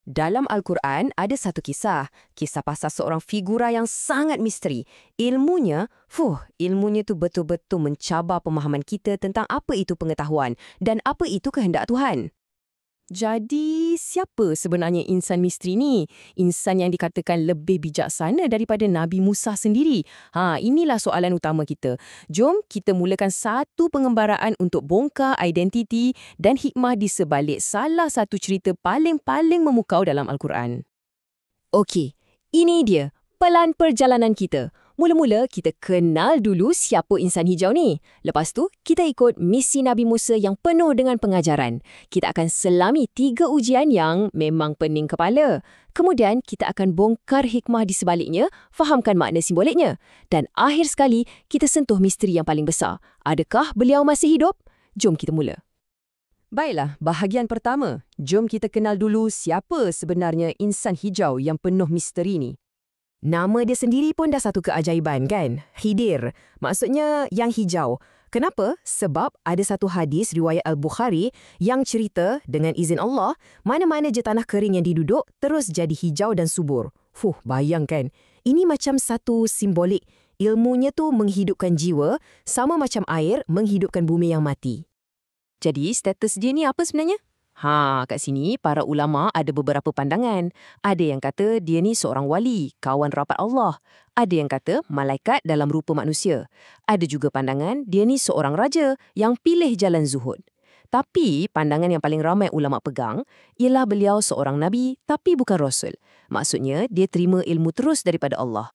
Dalam Al-Quran ada satu kisah pasal seorang figura yang sangat misteri. Ilmunya tu betul-betul mencabar pemahaman kita tentang apa itu pengetahuan dan apa itu kehendak Tuhan. Jadi, siapa sebenarnya insan misteri ni? Insan yang dikatakan lebih bijaksana daripada Nabi Musa sendiri. Inilah soalan utama kita. Jom kita mulakan satu pengembaraan untuk bongkar identiti dan hikmah di sebalik salah satu cerita paling memukau dalam Al-Quran. Okey, ini dia pelan perjalanan kita. Mula-mula kita kenal dulu siapa insan hijau ni. Lepas tu, kita ikut misi Nabi Musa yang penuh dengan pengajaran. Kita akan selami 3 ujian yang memang pening kepala. Kemudian, kita akan bongkar hikmah di sebaliknya, fahamkan makna simboliknya. Dan akhir sekali, kita sentuh misteri yang paling besar. Adakah beliau masih hidup? Jom kita mula. Baiklah, bahagian pertama. Jom kita kenal dulu siapa sebenarnya insan hijau yang penuh misteri ni. Nama dia sendiri pun dah satu keajaiban kan? Khidir. Maksudnya yang hijau. Kenapa? Sebab ada satu hadis riwayat Al-Bukhari yang cerita dengan izin Allah, mana-mana je tanah kering yang diduduk terus jadi hijau dan subur. Bayangkan. Ini macam satu simbolik. Ilmunya tu menghidupkan jiwa, sama macam air menghidupkan bumi yang mati. Jadi status dia ni apa sebenarnya? Kat sini para ulama ada beberapa pandangan. Ada yang kata dia ni seorang wali, kawan rapat Allah. Ada yang kata malaikat dalam rupa manusia. Ada juga pandangan dia ni seorang raja yang pilih jalan zuhud. Tapi pandangan yang paling ramai ulama pegang ialah beliau seorang nabi tapi bukan rasul. Maksudnya dia terima ilmu terus daripada Allah.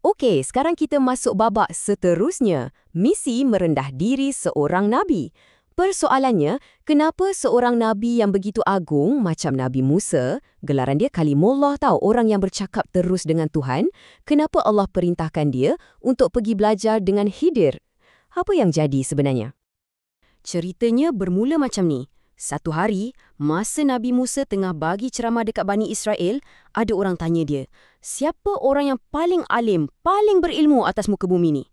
Okey, sekarang kita masuk babak seterusnya. Misi merendah diri seorang nabi. Persoalannya, kenapa seorang Nabi yang begitu agung macam Nabi Musa, gelaran dia Kalimullah orang yang bercakap terus dengan Tuhan, kenapa Allah perintahkan dia untuk pergi belajar dengan Khidir? Apa yang jadi sebenarnya? Ceritanya bermula macam ni. Satu hari, masa Nabi Musa tengah bagi ceramah dekat Bani Israel, ada orang tanya dia, siapa orang yang paling alim, paling berilmu atas muka bumi ni?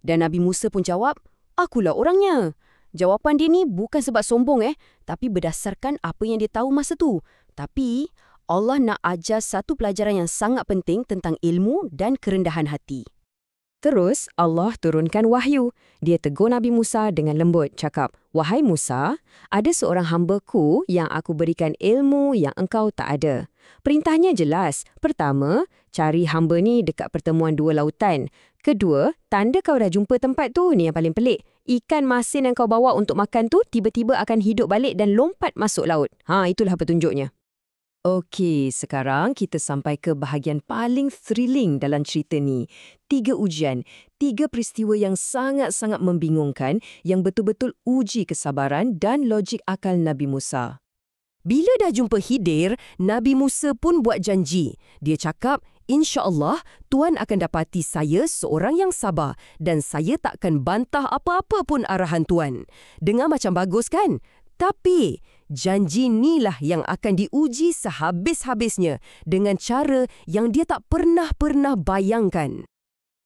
Dan Nabi Musa pun jawab, akulah orangnya. Jawapan dia ni bukan sebab sombong tapi berdasarkan apa yang dia tahu masa tu. Tapi Allah nak ajar satu pelajaran yang sangat penting tentang ilmu dan kerendahan hati. Terus Allah turunkan wahyu. Dia tegur Nabi Musa dengan lembut, cakap, "Wahai Musa, ada seorang hamba-Ku yang aku berikan ilmu yang engkau tak ada." Perintahnya jelas. Pertama, cari hamba ni dekat pertemuan 2 lautan. Kedua, tanda kau dah jumpa tempat tu, ni yang paling pelik. Ikan masin yang kau bawa untuk makan tu tiba-tiba akan hidup balik dan lompat masuk laut. Itulah petunjuknya. Okey, sekarang kita sampai ke bahagian paling thrilling dalam cerita ni. 3 ujian, 3 peristiwa yang sangat-sangat membingungkan yang betul-betul uji kesabaran dan logik akal Nabi Musa. Bila dah jumpa Khidir, Nabi Musa pun buat janji. Dia cakap, InsyaAllah, Tuan akan dapati saya seorang yang sabar dan saya tak akan bantah apa-apa pun arahan Tuan. Dengar macam bagus kan? Tapi, janji inilah yang akan diuji sehabis-habisnya dengan cara yang dia tak pernah bayangkan.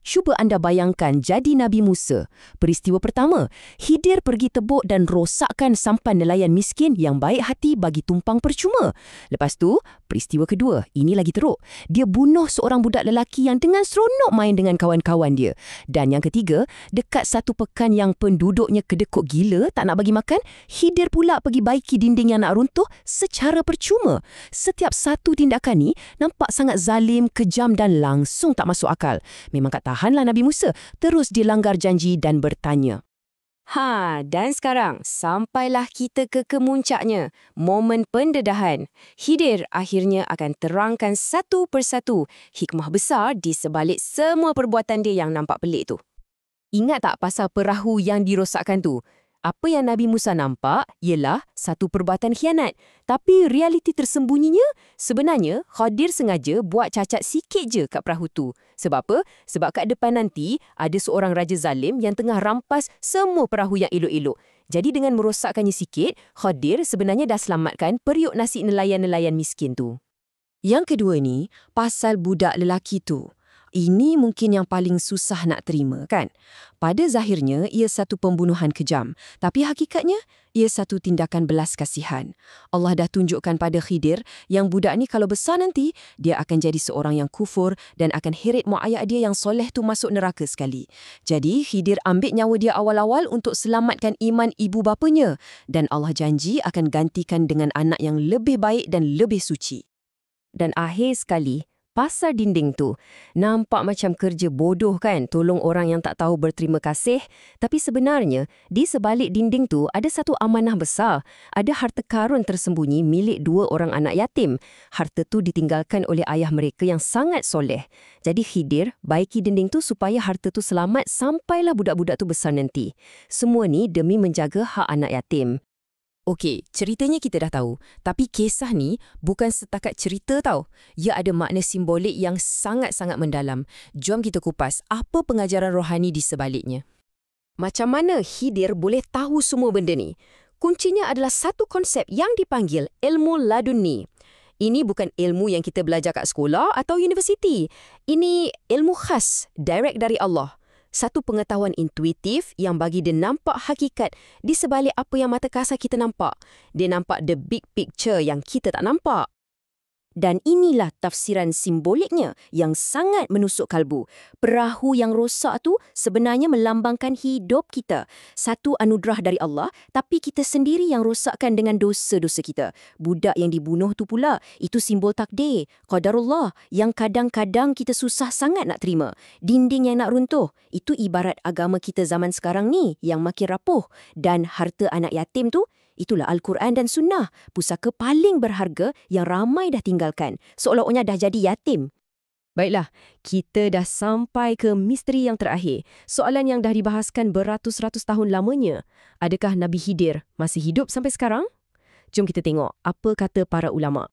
Cuba anda bayangkan jadi Nabi Musa. Peristiwa pertama, Khidir pergi tebuk dan rosakkan sampan nelayan miskin yang baik hati bagi tumpang percuma. Lepas tu, peristiwa kedua, ini lagi teruk. Dia bunuh seorang budak lelaki yang dengan seronok main dengan kawan-kawan dia. Dan yang ketiga, dekat satu pekan yang penduduknya kedekut gila tak nak bagi makan, Khidir pula pergi baiki dinding yang nak runtuh secara percuma. Setiap satu tindakan ni nampak sangat zalim, kejam dan langsung tak masuk akal. Memang tak tahanlah Nabi Musa, terus dilanggar janji dan bertanya. Dan sekarang, sampailah kita ke kemuncaknya, momen pendedahan. Khidir akhirnya akan terangkan satu persatu hikmah besar di sebalik semua perbuatan dia yang nampak pelik tu. Ingat tak pasal perahu yang dirosakkan tu? Apa yang Nabi Musa nampak ialah satu perbuatan khianat. Tapi realiti tersembunyinya, sebenarnya Khidir sengaja buat cacat sikit je kat perahu tu. Sebab apa? Sebab kat depan nanti ada seorang raja zalim yang tengah rampas semua perahu yang elok-elok. Jadi dengan merosakkannya sikit, Khidir sebenarnya dah selamatkan periuk nasi nelayan-nelayan miskin tu. Yang kedua ni, pasal budak lelaki tu. Ini mungkin yang paling susah nak terima, kan? Pada zahirnya, ia satu pembunuhan kejam. Tapi hakikatnya, ia satu tindakan belas kasihan. Allah dah tunjukkan pada Khidir yang budak ni kalau besar nanti, dia akan jadi seorang yang kufur dan akan heret mak ayah dia yang soleh tu masuk neraka sekali. Jadi, Khidir ambil nyawa dia awal-awal untuk selamatkan iman ibu bapanya. Dan Allah janji akan gantikan dengan anak yang lebih baik dan lebih suci. Dan akhir sekali, pasal dinding tu, nampak macam kerja bodoh kan, tolong orang yang tak tahu berterima kasih. Tapi sebenarnya, di sebalik dinding tu ada satu amanah besar. Ada harta karun tersembunyi milik 2 orang anak yatim. Harta tu ditinggalkan oleh ayah mereka yang sangat soleh. Jadi Khidir baiki dinding tu supaya harta tu selamat sampailah budak-budak tu besar nanti. Semua ni demi menjaga hak anak yatim. Okey, ceritanya kita dah tahu. Tapi kisah ni bukan setakat cerita tau. Ia ada makna simbolik yang sangat-sangat mendalam. Jom kita kupas apa pengajaran rohani di sebaliknya. Macam mana Khidir boleh tahu semua benda ni? Kuncinya adalah satu konsep yang dipanggil ilmu laduni. Ini bukan ilmu yang kita belajar kat sekolah atau universiti. Ini ilmu khas, direct dari Allah. Satu pengetahuan intuitif yang bagi dia nampak hakikat di sebalik apa yang mata kasar kita nampak. Dia nampak the big picture yang kita tak nampak. Dan inilah tafsiran simboliknya yang sangat menusuk kalbu. Perahu yang rosak tu sebenarnya melambangkan hidup kita. Satu anugerah dari Allah, tapi kita sendiri yang rosakkan dengan dosa-dosa kita. Budak yang dibunuh tu pula, itu simbol takdir, qadarullah, yang kadang-kadang kita susah sangat nak terima. Dinding yang nak runtuh, itu ibarat agama kita zaman sekarang ni yang makin rapuh. Dan harta anak yatim tu, itulah Al-Quran dan Sunnah, pusaka paling berharga yang ramai dah tinggalkan, seolah-olah dah jadi yatim. Baiklah, kita dah sampai ke misteri yang terakhir. Soalan yang dah dibahaskan beratus-ratus tahun lamanya. Adakah Nabi Khidir masih hidup sampai sekarang? Jom kita tengok apa kata para ulama'.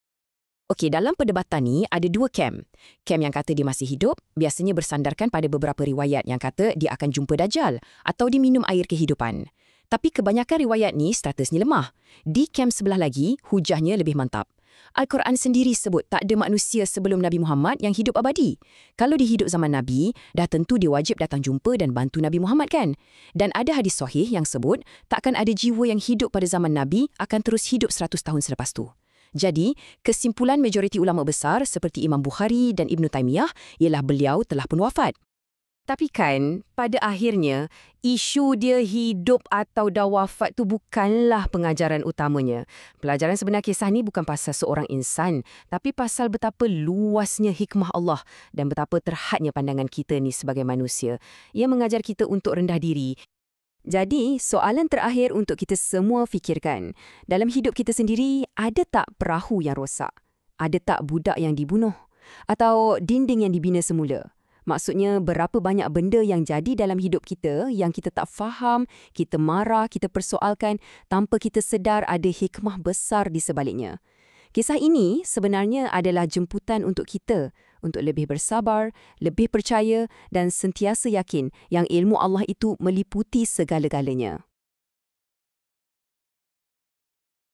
Okey, dalam perdebatan ni ada 2 kem. Kem yang kata dia masih hidup, biasanya bersandarkan pada beberapa riwayat yang kata dia akan jumpa Dajjal atau diminum air kehidupan. Tapi kebanyakan riwayat ni statusnya lemah. Di kem sebelah lagi, hujahnya lebih mantap. Al-Quran sendiri sebut tak ada manusia sebelum Nabi Muhammad yang hidup abadi. Kalau dia hidup zaman Nabi, dah tentu dia wajib datang jumpa dan bantu Nabi Muhammad kan? Dan ada hadis sahih yang sebut, takkan ada jiwa yang hidup pada zaman Nabi akan terus hidup 100 tahun selepas tu. Jadi, kesimpulan majoriti ulama besar seperti Imam Bukhari dan Ibn Taymiyah ialah beliau telah pun wafat. Tapi kan, pada akhirnya, isu dia hidup atau dah wafat tu bukanlah pengajaran utamanya. Pelajaran sebenar kisah ni bukan pasal seorang insan, tapi pasal betapa luasnya hikmah Allah dan betapa terhadnya pandangan kita ni sebagai manusia. Ia mengajar kita untuk rendah diri. Jadi, soalan terakhir untuk kita semua fikirkan. Dalam hidup kita sendiri, ada tak perahu yang rosak? Ada tak budak yang dibunuh? Atau dinding yang dibina semula? Maksudnya, berapa banyak benda yang jadi dalam hidup kita yang kita tak faham, kita marah, kita persoalkan tanpa kita sedar ada hikmah besar di sebaliknya. Kisah ini sebenarnya adalah jemputan untuk kita, untuk lebih bersabar, lebih percaya dan sentiasa yakin yang ilmu Allah itu meliputi segala-galanya.